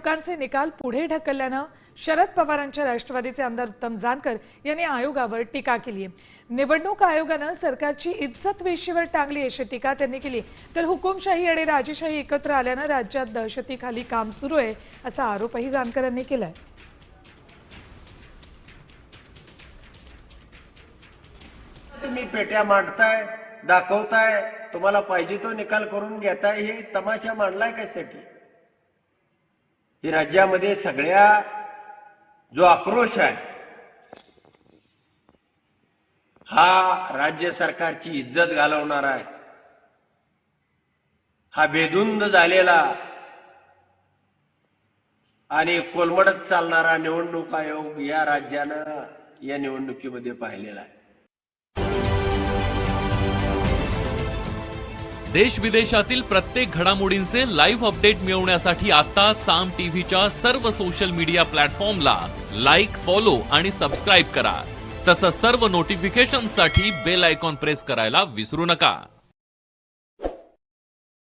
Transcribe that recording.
निवडणुकांचे निकाल पुढे ढकलल्यानं शरद पवारांच्या राष्ट्रवादीचे आमदार उत्तम जानकर यांनी आयोगावर टीका केली आहे। निवडणूक आयोगानं सरकारची इज्जत वेशीवर टांगली अशी टीका त्यांनी केली। तर हुकुमशाही आणि राजेशाही एकत्र आल्यानं राज्यात दहशतीखाली काम सुरू आहे असा आरोपही जानकर यांनी केलाय। तुम्ही पेट्या मांडताय, दाखवताय, तुम्हाला पाहिजे तो निकाल करून घेताय, हे तमाशा मांडलाय कशासाठी? ही राज्यामध्ये सगळ्या जो आक्रोश आहे हा राज्य सरकारची इज्जत घालवणार आहे। हा बेधुंद झालेला आणि कोलमडत चालणारा निवडणूक आयोग या राज्यानं या निवडणुकीमध्ये पाहिलेला आहे। देश विदेशातील प्रत्येक घडामोडींचे लाईव्ह अपडेट मिळवण्यासाठी आता साम टीव्हीच्या सर्व सोशल मीडिया प्लॅटफॉर्मला लाईक, फॉलो आणि सबस्क्राईब करा। तसंच सर्व नोटिफिकेशनसाठी बेल आयकॉन प्रेस करायला विसरू नका।